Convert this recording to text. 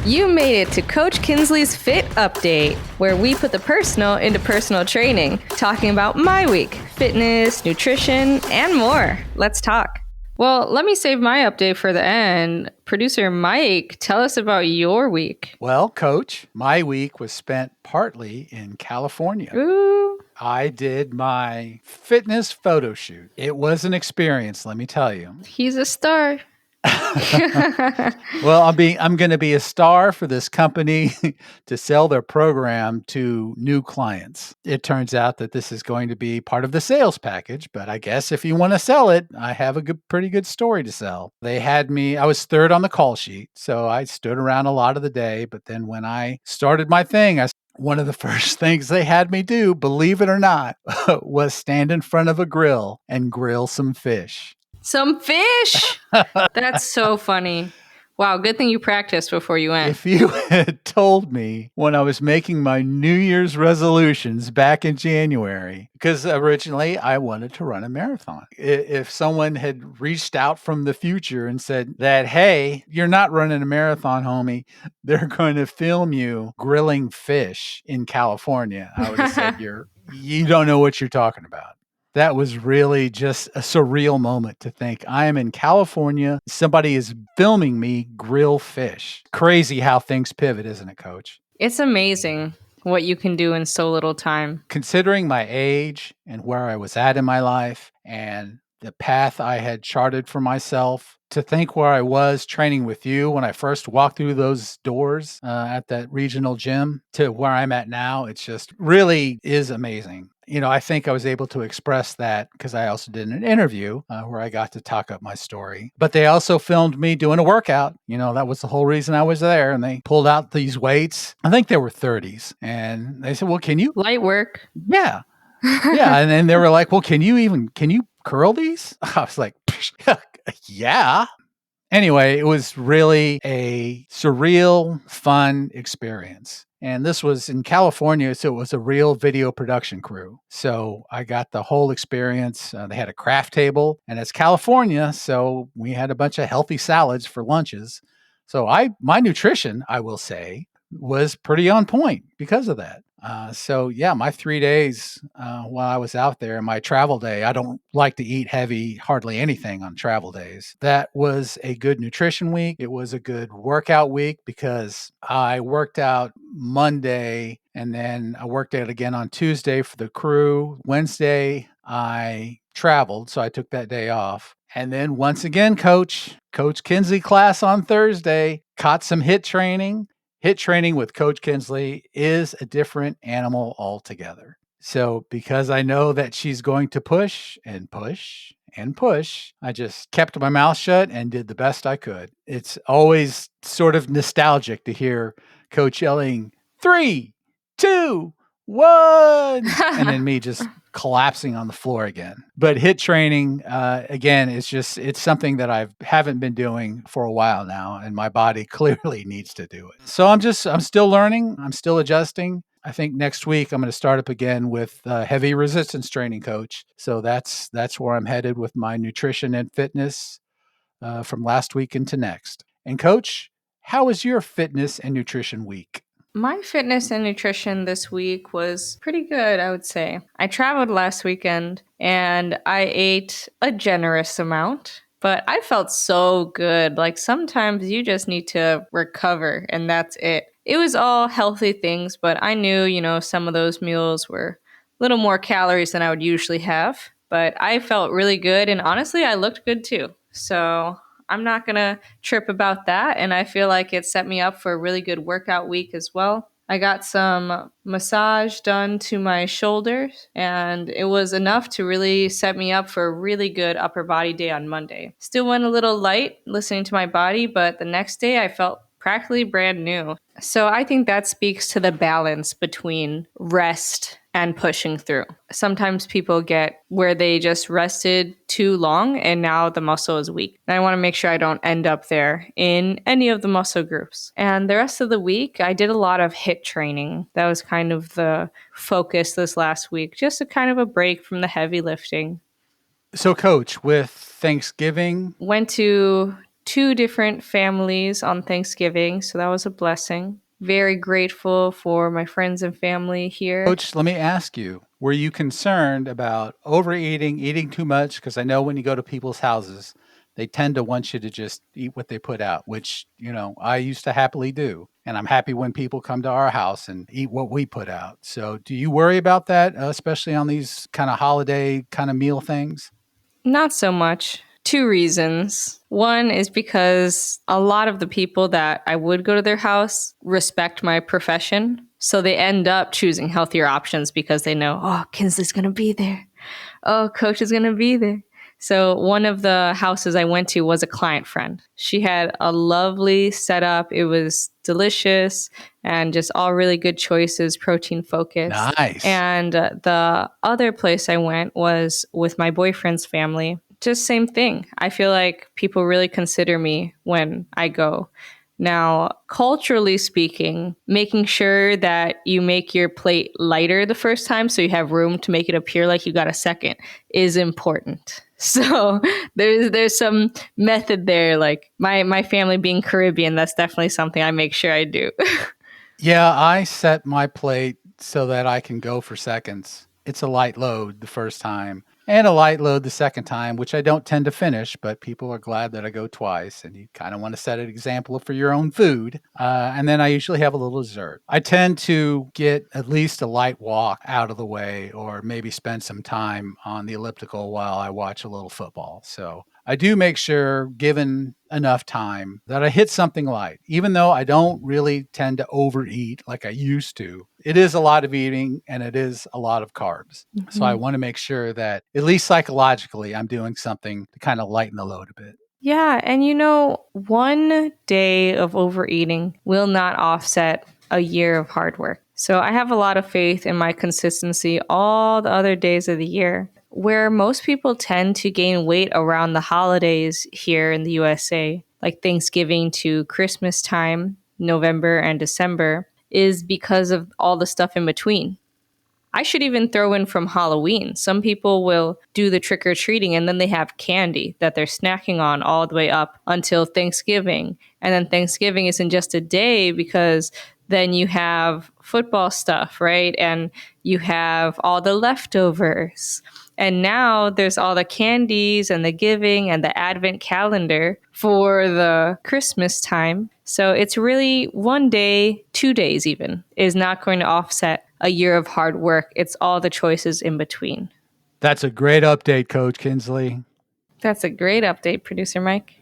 You made it to Coach Kinsley's Fit Update, where we put the personal into personal training, talking about my week, fitness, nutrition, and more. Let's talk. Well, let me save my update for the end. Producer Mike, tell us about your week. Well, Coach, my week was spent partly in California. Ooh. I did my fitness photo shoot. It was an experience, let me tell you. He's a star. Well, I'm going to be a star for this company to sell their program to new clients. It turns out that this is going to be part of the sales package, but I guess if you want to sell it, I have a pretty good story to sell. They had me, I was third on the call sheet, so I stood around a lot of the day, but then when I started my thing, one of the first things they had me do, believe it or not, was stand in front of a grill and grill some fish. Some fish? That's so funny. Wow, good thing you practiced before you went. If you had told me when I was making my New Year's resolutions back in January, because originally I wanted to run a marathon. If someone had reached out from the future and said that, hey, you're not running a marathon, homie, they're going to film you grilling fish in California, I would have said, you don't know what you're talking about. That was really just a surreal moment to think I am in California. Somebody is filming me grill fish. Crazy how things pivot, isn't it, Coach? It's amazing what you can do in so little time. Considering my age and where I was at in my life and the path I had charted for myself, to think where I was training with you when I first walked through those doors at that regional gym to where I'm at now, it's just really is amazing. You know, I think I was able to express that because I also did an interview where I got to talk up my story. But they also filmed me doing a workout. You know, that was the whole reason I was there. And they pulled out these weights. I think they were 30s. And they said, well, can you? Light work. Yeah. Yeah. And then they were like, well, can you curl these? I was like, yeah. Anyway, it was really a surreal, fun experience. And this was in California, so it was a real video production crew. So I got the whole experience. They had a craft table, and it's California, so we had a bunch of healthy salads for lunches. So my nutrition, I will say, was pretty on point because of that. My 3 days while I was out there, my travel day, I don't like to eat heavy, hardly anything on travel days. That was a good nutrition week. It was a good workout week because I worked out Monday and then I worked out again on Tuesday for the crew. Wednesday, I traveled, so I took that day off. And then once again, Coach Kinsley class on Thursday, caught some HIIT training. HIIT training with Coach Kinsley is a different animal altogether. So because I know that she's going to push and push and push, I just kept my mouth shut and did the best I could. It's always sort of nostalgic to hear Coach yelling, 3, 2, 1, and then me just collapsing on the floor again. But HIIT training, again, it's something that I haven't been doing for a while now, and my body clearly needs to do it. So I'm still learning. I'm still adjusting. I think next week I'm going to start up again with heavy resistance training, Coach. So that's where I'm headed with my nutrition and fitness from last week into next. And Coach, how was your fitness and nutrition week? My fitness and nutrition this week was pretty good, I would say. I traveled last weekend and I ate a generous amount, but I felt so good. Like sometimes you just need to recover and that's it. It was all healthy things, but I knew, some of those meals were a little more calories than I would usually have. But I felt really good and honestly, I looked good too. So I'm not going to trip about that. And I feel like it set me up for a really good workout week as well. I got some massage done to my shoulders, and it was enough to really set me up for a really good upper body day on Monday. Still went a little light listening to my body, but the next day I felt practically brand new. So I think that speaks to the balance between rest and pushing through. Sometimes people get where they just rested too long and now the muscle is weak. And I want to make sure I don't end up there in any of the muscle groups. And the rest of the week, I did a lot of HIIT training. That was kind of the focus this last week, just a kind of a break from the heavy lifting. So, Coach, with Thanksgiving, went to two different families on Thanksgiving, so that was a blessing. Very grateful for my friends and family here. Coach, let me ask you, were you concerned about overeating, eating too much? Because I know when you go to people's houses, they tend to want you to just eat what they put out, which, I used to happily do. And I'm happy when people come to our house and eat what we put out. So do you worry about that, especially on these kind of holiday kind of meal things? Not so much. Two reasons. One is because a lot of the people that I would go to their house respect my profession. So they end up choosing healthier options because they know, oh, Kinsley's going to be there. Oh, Coach is going to be there. So one of the houses I went to was a client friend. She had a lovely setup. It was delicious and just all really good choices, protein focused. Nice. And the other place I went was with my boyfriend's family. Just same thing. I feel like people really consider me when I go. Now, culturally speaking, making sure that you make your plate lighter the first time so you have room to make it appear like you got a second is important. So there's some method there. Like my family being Caribbean, that's definitely something I make sure I do. Yeah, I set my plate so that I can go for seconds. It's a light load the first time and a light load the second time, which I don't tend to finish, but people are glad that I go twice. And you kind of want to set an example for your own food. And then I usually have a little dessert. I tend to get at least a light walk out of the way or maybe spend some time on the elliptical while I watch a little football. So I do make sure, given enough time, that I hit something light, even though I don't really tend to overeat like I used to. It is a lot of eating and it is a lot of carbs. So I Mhm. want to make sure that, at least psychologically, I'm doing something to kind of lighten the load a bit. Yeah, and one day of overeating will not offset a year of hard work. So I have a lot of faith in my consistency all the other days of the year. Where most people tend to gain weight around the holidays here in the USA, like Thanksgiving to Christmas time, November and December, is because of all the stuff in between. I should even throw in from Halloween. Some people will do the trick or treating and then they have candy that they're snacking on all the way up until Thanksgiving. And then Thanksgiving isn't just a day because then you have football stuff, right? And you have all the leftovers. And now there's all the candies and the giving and the advent calendar for the Christmas time. So it's really one day, 2 days even, is not going to offset a year of hard work. It's all the choices in between. That's a great update, Coach Kinsley. That's a great update, Producer Mike.